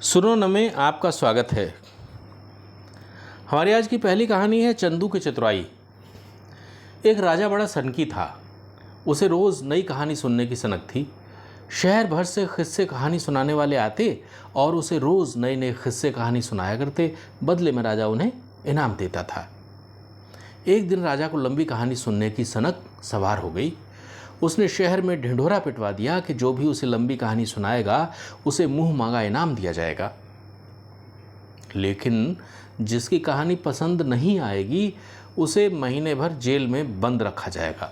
सुनो न में आपका स्वागत है। हमारी आज की पहली कहानी है चंदू की चतुराई। एक राजा बड़ा सनकी था। उसे रोज़ नई कहानी सुनने की सनक थी। शहर भर से किस्से कहानी सुनाने वाले आते और उसे रोज़ नए नए किस्से कहानी सुनाया करते। बदले में राजा उन्हें इनाम देता था। एक दिन राजा को लंबी कहानी सुनने की सनक सवार हो गई। उसने शहर में ढिंढोरा पिटवा दिया कि जो भी उसे लंबी कहानी सुनाएगा उसे मुंह मांगा इनाम दिया जाएगा। लेकिन जिसकी कहानी पसंद नहीं आएगी उसे महीने भर जेल में बंद रखा जाएगा।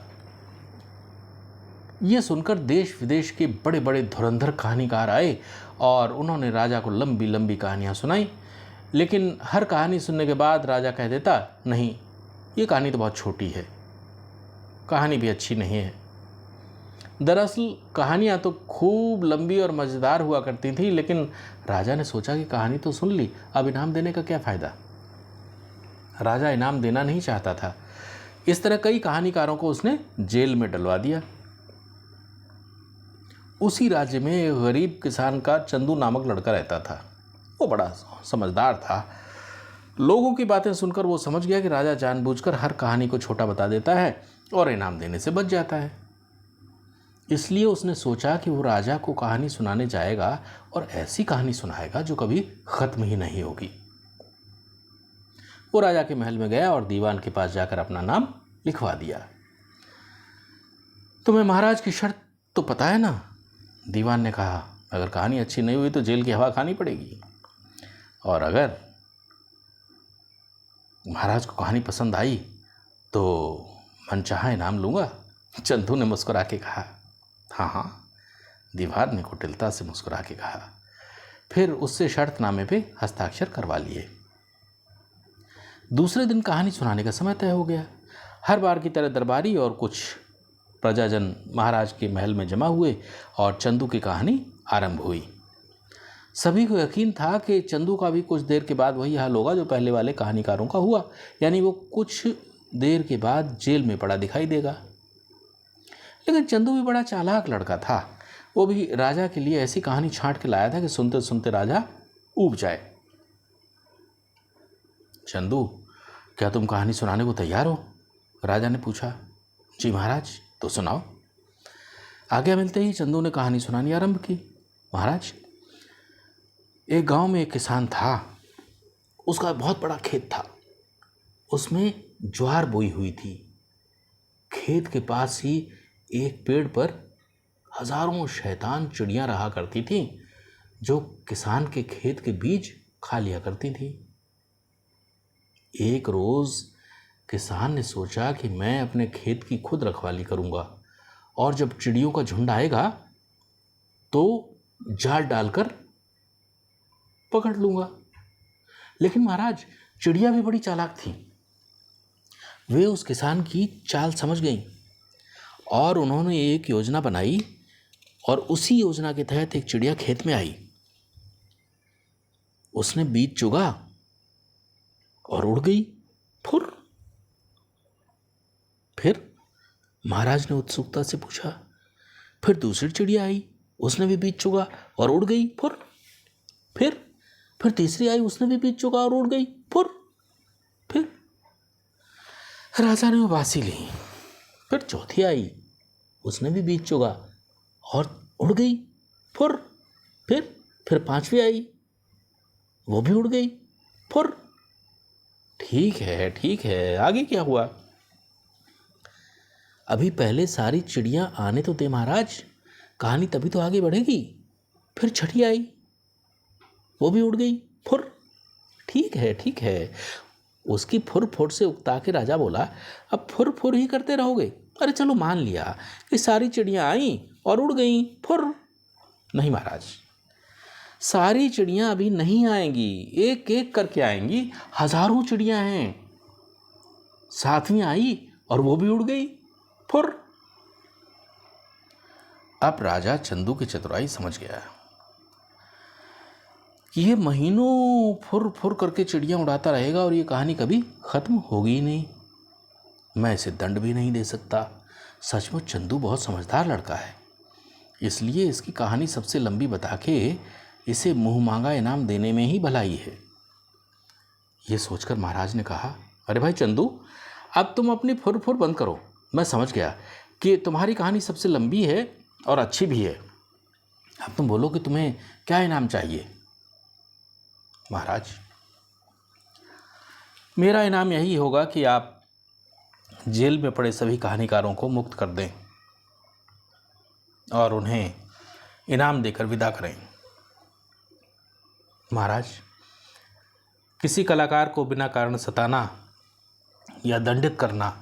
यह सुनकर देश विदेश के बड़े बड़े धुरंधर कहानीकार आए और उन्होंने राजा को लंबी लंबी कहानियां सुनाई। लेकिन हर कहानी सुनने के बाद राजा कह देता, नहीं, ये कहानी तो बहुत छोटी है, कहानी भी अच्छी नहीं है। दरअसल कहानियाँ तो खूब लंबी और मज़ेदार हुआ करती थी, लेकिन राजा ने सोचा कि कहानी तो सुन ली, अब इनाम देने का क्या फ़ायदा। राजा इनाम देना नहीं चाहता था। इस तरह कई कहानीकारों को उसने जेल में डलवा दिया। उसी राज्य में एक गरीब किसान का चंदू नामक लड़का रहता था। वो बड़ा समझदार था। लोगों की बातें सुनकर वो समझ गया कि राजा जानबूझकर हर कहानी को छोटा बता देता है और इनाम देने से बच जाता है। इसलिए उसने सोचा कि वो राजा को कहानी सुनाने जाएगा और ऐसी कहानी सुनाएगा जो कभी खत्म ही नहीं होगी। वो राजा के महल में गया और दीवान के पास जाकर अपना नाम लिखवा दिया। तुम्हें महाराज की शर्त तो पता है ना? दीवान ने कहा, अगर कहानी अच्छी नहीं हुई तो जेल की हवा खानी पड़ेगी, और अगर महाराज को कहानी पसंद आई तो मनचाहा इनाम लूंगा। चंदू ने मुस्कुरा के कहा, हाँ हाँ। दीवान ने कुटिलता से मुस्कुरा के कहा। फिर उससे शर्तनामे पे हस्ताक्षर करवा लिए। दूसरे दिन कहानी सुनाने का समय तय हो गया। हर बार की तरह दरबारी और कुछ प्रजाजन महाराज के महल में जमा हुए और चंदू की कहानी आरंभ हुई। सभी को यकीन था कि चंदू का भी कुछ देर के बाद वही हाल होगा जो पहले वाले कहानीकारों का हुआ, यानी वो कुछ देर के बाद जेल में पड़ा दिखाई देगा। लेकिन चंदू भी बड़ा चालाक लड़का था। वो भी राजा के लिए ऐसी कहानी छांट के लाया था कि सुनते सुनते राजा ऊब जाए। चंदू, क्या तुम कहानी सुनाने को तैयार हो? राजा ने पूछा। जी महाराज, तो सुनाओ। आज्ञा मिलते ही चंदू ने कहानी सुनानी आरंभ की। महाराज, एक गांव में एक किसान था। उसका बहुत बड़ा खेत था। उसमें ज्वार बोई हुई थी। खेत के पास ही एक पेड़ पर हजारों शैतान चिड़ियां रहा करती थीं, जो किसान के खेत के बीज खा लिया करती थीं। एक रोज किसान ने सोचा कि मैं अपने खेत की खुद रखवाली करूंगा और जब चिड़ियों का झुंड आएगा तो जाल डालकर पकड़ लूंगा। लेकिन महाराज, चिड़िया भी बड़ी चालाक थी। वे उस किसान की चाल समझ गईं और उन्होंने एक योजना बनाई और उसी योजना के तहत एक चिड़िया खेत में आई। उसने बीज चुगा और उड़ गई, फुर। फिर महाराज ने उत्सुकता से पूछा। फिर दूसरी चिड़िया आई, उसने भी बीज चुगा और उड़ गई, फुर। फिर तीसरी आई, उसने भी बीज चुगा और उड़ गई, फुर। फिर राजा ने वो बासी ली। फिर चौथी आई, उसने भी बीज चुगा और उड़ गई, फुर। फिर पांचवी आई, वो भी उड़ गई, फुर। ठीक है, आगे क्या हुआ? अभी पहले सारी चिड़ियां आने तो दे महाराज, कहानी तभी तो आगे बढ़ेगी। फिर छठी आई, वो भी उड़ गई, फुर। ठीक है। उसकी फुर फुर से उकता के राजा बोला, अब फुर फुर ही करते रहोगे? अरे चलो, मान लिया कि सारी चिड़ियां आईं और उड़ गईं, फुर। नहीं महाराज, सारी चिड़ियां अभी नहीं आएंगी, एक एक करके आएंगी। हजारों चिड़ियां हैं। सातवीं आई और वो भी उड़ गई, फुर। अब राजा चंदू की चतुराई समझ गया कि ये महीनों फुर फुर करके चिड़ियां उड़ाता रहेगा और ये कहानी कभी खत्म होगी ही नहीं। मैं इसे दंड भी नहीं दे सकता। सचमुच चंदू बहुत समझदार लड़का है, इसलिए इसकी कहानी सबसे लंबी बता के इसे मुंह मांगा इनाम देने में ही भलाई है। ये सोचकर महाराज ने कहा, अरे भाई चंदू, अब तुम अपनी फुर बंद करो। मैं समझ गया कि तुम्हारी कहानी सबसे लंबी है और अच्छी भी है। अब तुम बोलो कि तुम्हें क्या इनाम चाहिए। महाराज, मेरा इनाम यही होगा कि आप जेल में पड़े सभी कहानीकारों को मुक्त कर दें और उन्हें इनाम देकर विदा करें। महाराज, किसी कलाकार को बिना कारण सताना या दंडित करना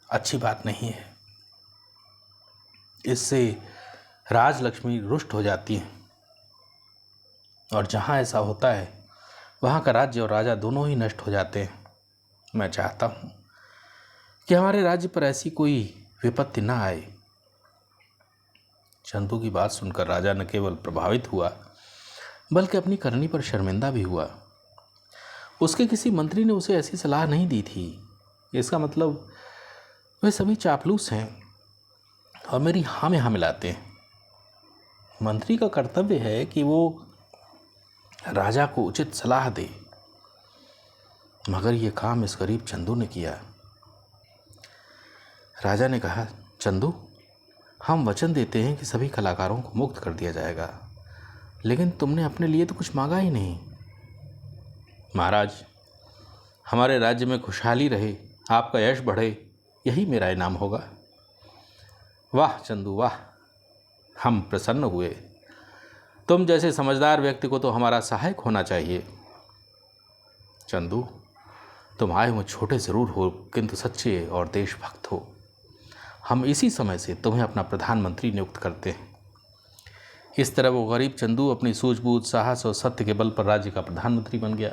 अच्छी बात नहीं है। इससे राजलक्ष्मी रुष्ट हो जाती है और जहाँ ऐसा होता है वहाँ का राज्य और राजा दोनों ही नष्ट हो जाते हैं। मैं चाहता हूँ कि हमारे राज्य पर ऐसी कोई विपत्ति ना आए। चंदू की बात सुनकर राजा न केवल प्रभावित हुआ बल्कि अपनी करनी पर शर्मिंदा भी हुआ। उसके किसी मंत्री ने उसे ऐसी सलाह नहीं दी थी। इसका मतलब वे सभी चापलूस हैं और मेरी हाँ में हाँ मिलाते हैं। मंत्री का कर्तव्य है कि वो राजा को उचित सलाह दे, मगर ये काम इस गरीब चंदू ने किया। राजा ने कहा, चंदू, हम वचन देते हैं कि सभी कलाकारों को मुक्त कर दिया जाएगा, लेकिन तुमने अपने लिए तो कुछ मांगा ही नहीं। महाराज, हमारे राज्य में खुशहाली रहे, आपका यश बढ़े, यही मेरा इनाम होगा। वाह चंदू वाह, हम प्रसन्न हुए। तुम जैसे समझदार व्यक्ति को तो हमारा सहायक होना चाहिए। चंदू, तुम आए हुए छोटे ज़रूर हो किंतु सच्चे और देशभक्त हो। हम इसी समय से तुम्हें अपना प्रधानमंत्री नियुक्त करते हैं। इस तरह वो गरीब चंदू अपनी सूझबूझ, साहस और सत्य के बल पर राज्य का प्रधानमंत्री बन गया।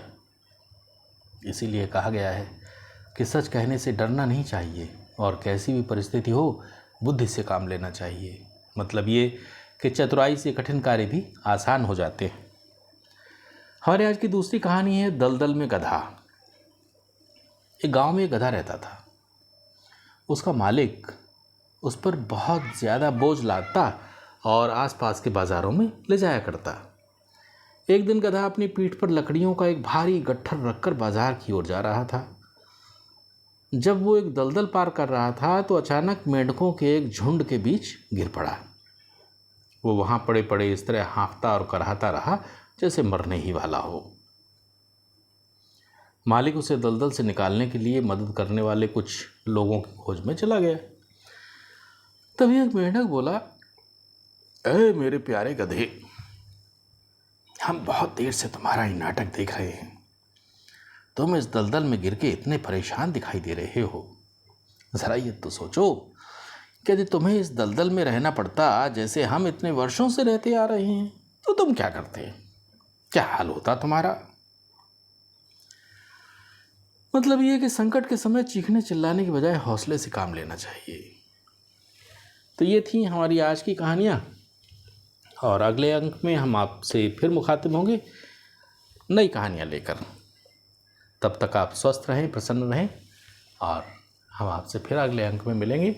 इसीलिए कहा गया है कि सच कहने से डरना नहीं चाहिए और कैसी भी परिस्थिति हो बुद्धि से काम लेना चाहिए। मतलब ये कि चतुराई से कठिन कार्य भी आसान हो जाते हैं। हमारे आज की दूसरी कहानी है दलदल में गधा। एक गांव में एक गधा रहता था। उसका मालिक उस पर बहुत ज़्यादा बोझ लादता और आसपास के बाज़ारों में ले जाया करता। एक दिन गधा अपनी पीठ पर लकड़ियों का एक भारी गट्ठर रखकर बाजार की ओर जा रहा था। जब वो एक दलदल पार कर रहा था तो अचानक मेंढकों के एक झुंड के बीच गिर पड़ा। वो वहाँ पड़े पड़े इस तरह हाँफता और कराहता रहा जैसे मरने ही वाला हो। मालिक उसे दलदल से निकालने के लिए मदद करने वाले कुछ लोगों की खोज में चला गया। तभी एक मेंढक बोला, ए मेरे प्यारे गधे, हम बहुत देर से तुम्हारा ही नाटक देख रहे हैं। तुम इस दलदल में गिर के इतने परेशान दिखाई दे रहे हो। ज़रा ये तो सोचो कि यदि तुम्हें इस दलदल में रहना पड़ता जैसे हम इतने वर्षों से रहते आ रहे हैं तो तुम क्या करते? क्या हाल होता तुम्हारा? मतलब ये कि संकट के समय चीखने चिल्लाने की बजाय हौसले से काम लेना चाहिए। तो ये थी हमारी आज की कहानियाँ और अगले अंक में हम आपसे फिर मुखातिब होंगे नई कहानियाँ लेकर। तब तक आप स्वस्थ रहें, प्रसन्न रहें और हम आपसे फिर अगले अंक में मिलेंगे।